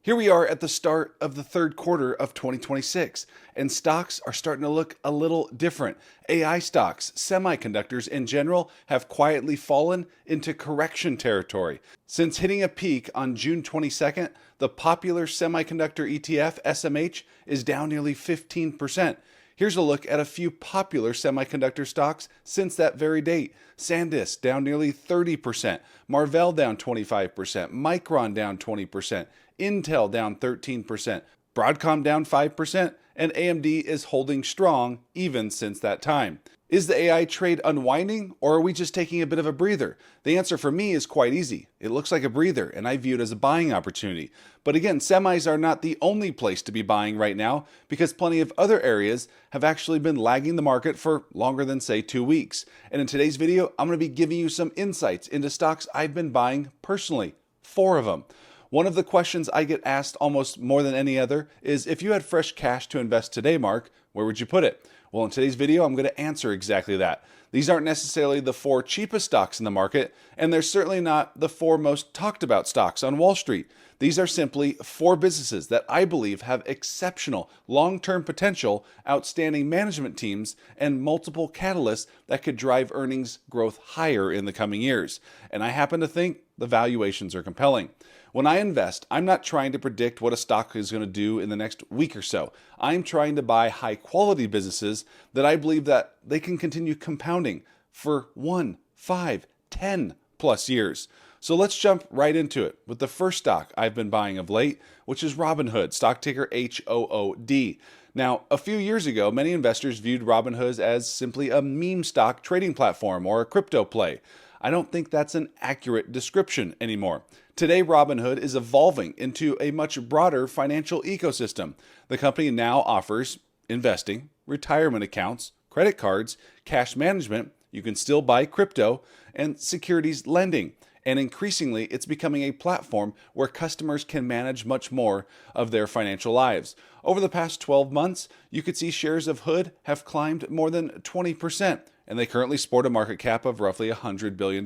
Here we are at the start of the third quarter of 2026, and stocks are starting to look a little different. AI stocks, semiconductors in general, have quietly fallen into correction territory. Since hitting a peak on June 22nd, the popular semiconductor ETF, SMH, is down nearly 15%. Here's a look at a few popular semiconductor stocks since that very date. SanDisk down nearly 30%, Marvell down 25%, Micron down 20%, Intel down 13%, Broadcom down 5%, and AMD is holding strong even since that time. Is the AI trade unwinding, or are we just taking a bit of a breather? The answer for me is quite easy. It looks like a breather, and I view it as a buying opportunity. But again, semis are not the only place to be buying right now, because plenty of other areas have actually been lagging the market for longer than, say, 2 weeks. And in today's video, I'm going to be giving you some insights into stocks I've been buying personally, 4 of them. One of the questions I get asked almost more than any other is, if you had fresh cash to invest today, Mark, where would you put it? Well, in today's video, I'm going to answer exactly that. These aren't necessarily the 4 cheapest stocks in the market, and they're certainly not the 4 most talked about stocks on Wall Street. These are simply 4 businesses that I believe have exceptional long-term potential, outstanding management teams, and multiple catalysts that could drive earnings growth higher in the coming years. And I happen to think the valuations are compelling. When I invest, I'm not trying to predict what a stock is going to do in the next week or so. I'm trying to buy high quality businesses that I believe that they can continue compounding for 1, 5, 10 plus years. So let's jump right into it with the first stock I've been buying of late, which is Robinhood, stock ticker HOOD. Now, a few years ago, many investors viewed Robinhood as simply a meme stock trading platform or a crypto play. I don't think that's an accurate description anymore. Today, Robinhood is evolving into a much broader financial ecosystem. The company now offers investing, retirement accounts, credit cards, cash management, you can still buy crypto, and securities lending. And increasingly, it's becoming a platform where customers can manage much more of their financial lives. Over the past 12 months, you could see shares of Hood have climbed more than 20%, and they currently sport a market cap of roughly $100 billion.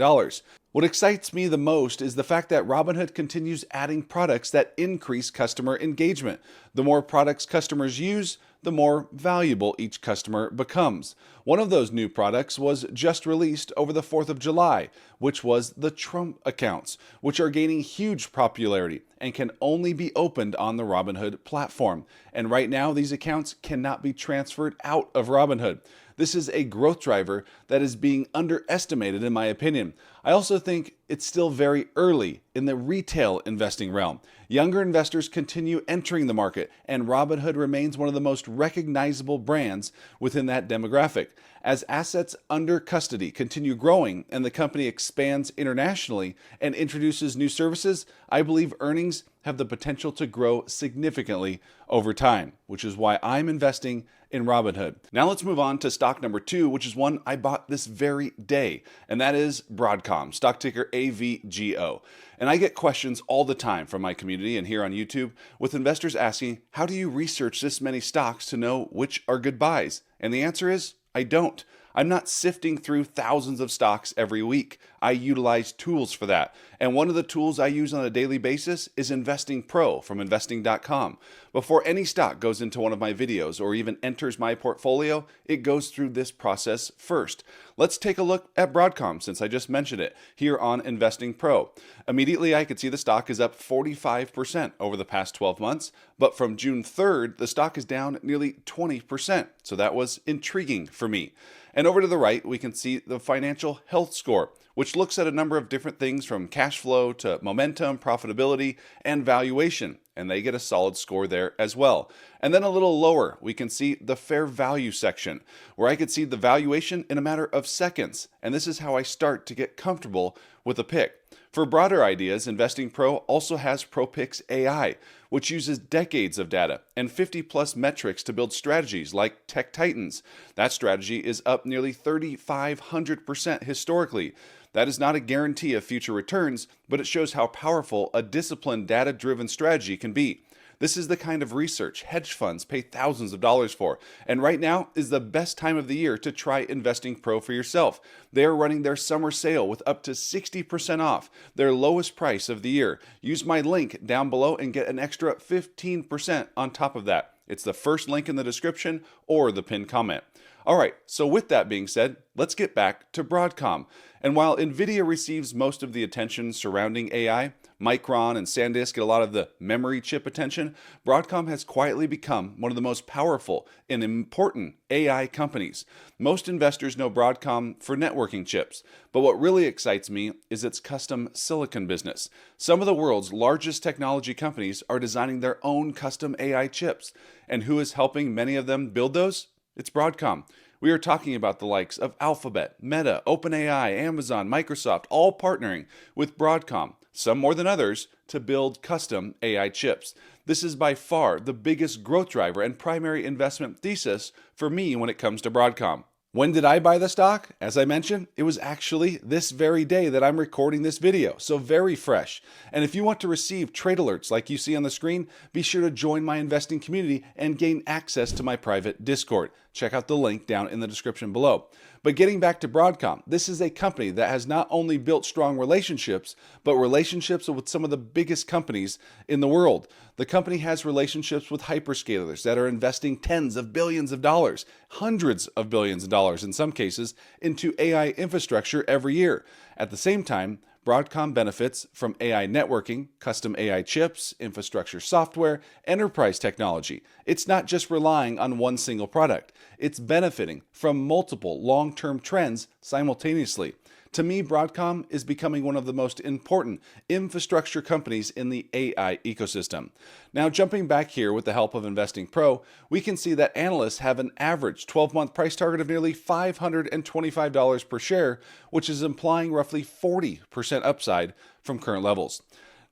What excites me the most is the fact that Robinhood continues adding products that increase customer engagement. The more products customers use, the more valuable each customer becomes. One of those new products was just released over the 4th of July, which was the Trump accounts, which are gaining huge popularity and can only be opened on the Robinhood platform. And right now, these accounts cannot be transferred out of Robinhood. This is a growth driver that is being underestimated, in my opinion. I also think it's still very early in the retail investing realm. Younger investors continue entering the market, and Robinhood remains one of the most recognizable brands within that demographic. As assets under custody continue growing and the company expands internationally and introduces new services, I believe earnings have the potential to grow significantly over time, which is why I'm investing in Robinhood. Now let's move on to stock number 2, which is one I bought this very day, and that is Broadcom, stock ticker AVGO. And I get questions all the time from my community and here on YouTube with investors asking, how do you research this many stocks to know which are good buys? And the answer is, I don't. I'm not sifting through thousands of stocks every week. I utilize tools for that. And one of the tools I use on a daily basis is Investing Pro from investing.com. Before any stock goes into one of my videos or even enters my portfolio, it goes through this process first. Let's take a look at Broadcom, since I just mentioned it, here on Investing Pro. Immediately, I could see the stock is up 45% over the past 12 months, but from June 3rd, the stock is down nearly 20%. So that was intriguing for me. And over to the right, we can see the financial health score, which looks at a number of different things from cash flow to momentum, profitability, and valuation. And they get a solid score there as well. And then a little lower, we can see the fair value section, where I could see the valuation in a matter of seconds. And this is how I start to get comfortable with a pick. For broader ideas, Investing Pro also has ProPicks AI, which uses decades of data and 50+ metrics to build strategies like Tech Titans. That strategy is up nearly 3,500% historically. That is not a guarantee of future returns, but it shows how powerful a disciplined, data-driven strategy can be. This is the kind of research hedge funds pay thousands of dollars for. And right now is the best time of the year to try Investing Pro for yourself. They are running their summer sale with up to 60% off, their lowest price of the year. Use my link down below and get an extra 15% on top of that. It's the first link in the description or the pinned comment. All right, so with that being said, let's get back to Broadcom. And while NVIDIA receives most of the attention surrounding AI, Micron and SanDisk get a lot of the memory chip attention, Broadcom has quietly become one of the most powerful and important AI companies. Most investors know Broadcom for networking chips, but what really excites me is its custom silicon business. Some of the world's largest technology companies are designing their own custom AI chips, and who is helping many of them build those? It's Broadcom. We are talking about the likes of Alphabet, Meta, OpenAI, Amazon, Microsoft, all partnering with Broadcom, some more than others, to build custom AI chips. This is by far the biggest growth driver and primary investment thesis for me when it comes to Broadcom. When did I buy the stock? As I mentioned, it was actually this very day that I'm recording this video, so very fresh. And if you want to receive trade alerts like you see on the screen, be sure to join my investing community and gain access to my private Discord. Check out the link down in the description below. But getting back to Broadcom, this is a company that has not only built strong relationships, but relationships with some of the biggest companies in the world. The company has relationships with hyperscalers that are investing tens of billions of dollars, hundreds of billions of dollars in some cases, into AI infrastructure every year. At the same time, Broadcom benefits from AI networking, custom AI chips, infrastructure software, enterprise technology. It's not just relying on one single product. It's benefiting from multiple long-term trends simultaneously. To me, Broadcom is becoming one of the most important infrastructure companies in the AI ecosystem. Now, jumping back here with the help of Investing Pro, we can see that analysts have an average 12-month price target of nearly $525 per share, which is implying roughly 40% upside from current levels.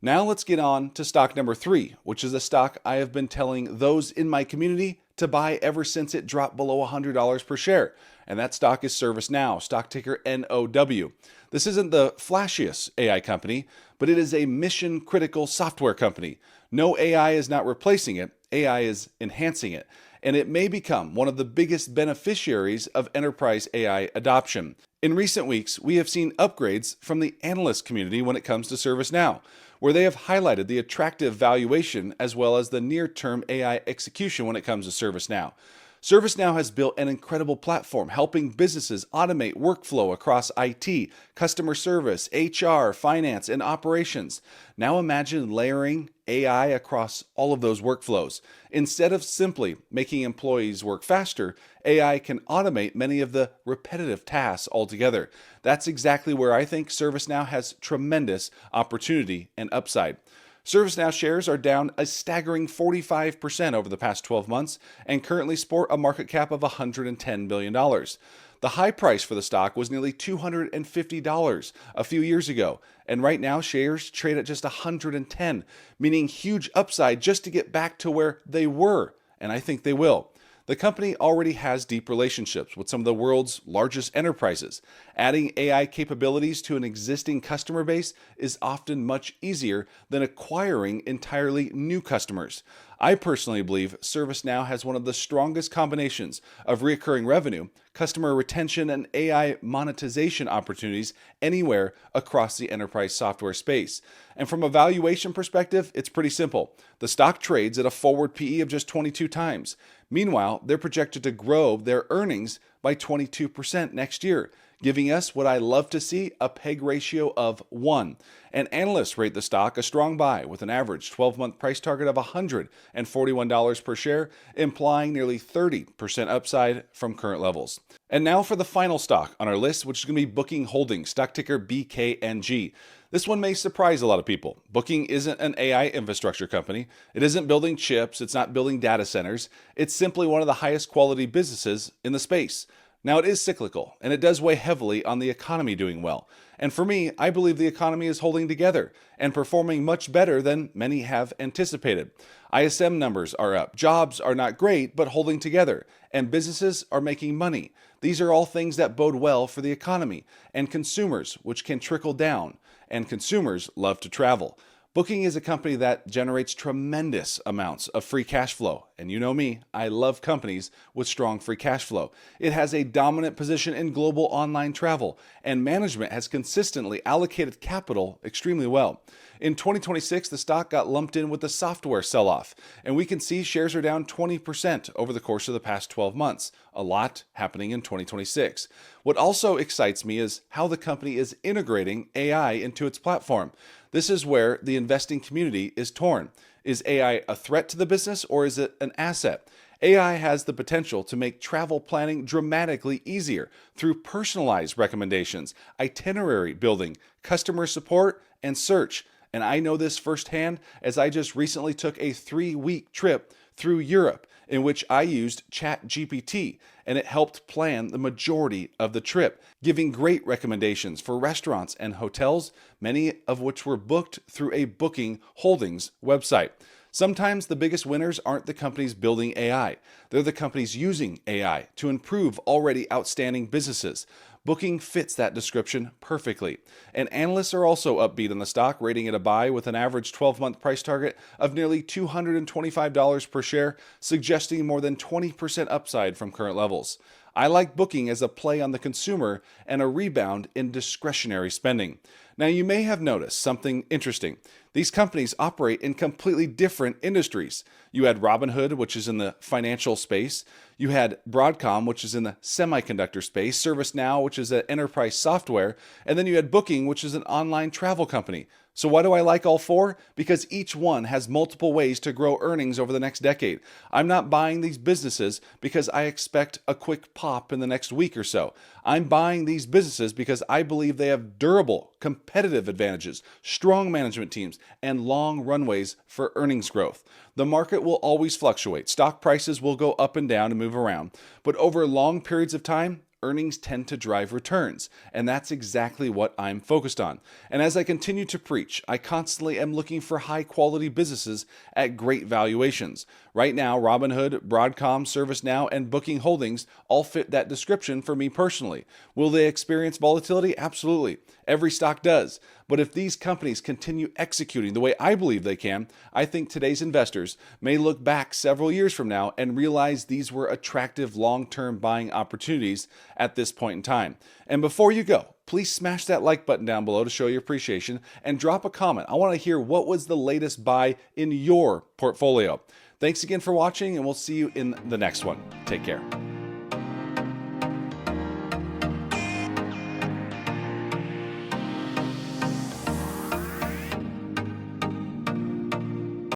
Now let's get on to stock number 3, which is a stock I have been telling those in my community to buy ever since it dropped below $100 per share. And that stock is ServiceNow, stock ticker NOW. This isn't the flashiest AI company, but it is a mission-critical software company. No, AI is not replacing it, AI is enhancing it. And it may become one of the biggest beneficiaries of enterprise AI adoption. In recent weeks, we have seen upgrades from the analyst community when it comes to ServiceNow, where they have highlighted the attractive valuation as well as the near-term AI execution when it comes to ServiceNow. ServiceNow has built an incredible platform helping businesses automate workflow across IT, customer service, HR, finance, and operations. Now imagine layering AI across all of those workflows. Instead of simply making employees work faster, AI can automate many of the repetitive tasks altogether. That's exactly where I think ServiceNow has tremendous opportunity and upside. ServiceNow shares are down a staggering 45% over the past 12 months and currently sport a market cap of $110 billion. The high price for the stock was nearly $250 a few years ago, and right now shares trade at just $110, meaning huge upside just to get back to where they were, and I think they will. The company already has deep relationships with some of the world's largest enterprises. Adding AI capabilities to an existing customer base is often much easier than acquiring entirely new customers. I personally believe ServiceNow has one of the strongest combinations of recurring revenue, customer retention, and AI monetization opportunities anywhere across the enterprise software space. And from a valuation perspective, it's pretty simple. The stock trades at a forward PE of just 22 times. Meanwhile, they're projected to grow their earnings by 22% next year, giving us what I love to see, a PEG ratio of 1. And analysts rate the stock a strong buy with an average 12-month price target of $141 per share, implying nearly 30% upside from current levels. And now for the final stock on our list, which is going to be Booking Holdings, stock ticker BKNG. This one may surprise a lot of people. Booking isn't an AI infrastructure company. It isn't building chips. It's not building data centers. It's simply one of the highest quality businesses in the space. Now, it is cyclical, and it does weigh heavily on the economy doing well. And for me, I believe the economy is holding together and performing much better than many have anticipated. ISM numbers are up, jobs are not great, but holding together, and businesses are making money. These are all things that bode well for the economy and consumers, which can trickle down, and consumers love to travel. Booking is a company that generates tremendous amounts of free cash flow. And you know me, I love companies with strong free cash flow. It has a dominant position in global online travel, and management has consistently allocated capital extremely well. In 2026, the stock got lumped in with the software sell-off, and we can see shares are down 20% over the course of the past 12 months. A lot happening in 2026. What also excites me is how the company is integrating AI into its platform. This is where the investing community is torn. Is AI a threat to the business or is it an asset? AI has the potential to make travel planning dramatically easier through personalized recommendations, itinerary building, customer support, and search. And I know this firsthand as I just recently took a 3-week trip through Europe in which I used ChatGPT, and it helped plan the majority of the trip, giving great recommendations for restaurants and hotels, many of which were booked through a Booking Holdings website. Sometimes the biggest winners aren't the companies building AI. They're the companies using AI to improve already outstanding businesses. Booking fits that description perfectly. And analysts are also upbeat on the stock, rating it a buy with an average 12-month price target of nearly $225 per share, suggesting more than 20% upside from current levels. I like Booking as a play on the consumer and a rebound in discretionary spending. Now, you may have noticed something interesting. These companies operate in completely different industries. You had Robinhood, which is in the financial space. You had Broadcom, which is in the semiconductor space. ServiceNow, which is an enterprise software. And then you had Booking, which is an online travel company. So why do I like all four? Because each one has multiple ways to grow earnings over the next decade. I'm not buying these businesses because I expect a quick pop in the next week or so. I'm buying these businesses because I believe they have durable competitive advantages, strong management teams, and long runways for earnings growth. The market will always fluctuate. Stock prices will go up and down and move around. But over long periods of time, earnings tend to drive returns, and that's exactly what I'm focused on. And as I continue to preach, I constantly am looking for high-quality businesses at great valuations. Right now, Robinhood, Broadcom, ServiceNow, and Booking Holdings all fit that description for me personally. Will they experience volatility? Absolutely. Every stock does. But if these companies continue executing the way I believe they can, I think today's investors may look back several years from now and realize these were attractive long-term buying opportunities at this point in time. And before you go, please smash that like button down below to show your appreciation and drop a comment. I want to hear what was the latest buy in your portfolio. Thanks again for watching, and we'll see you in the next one. Take care.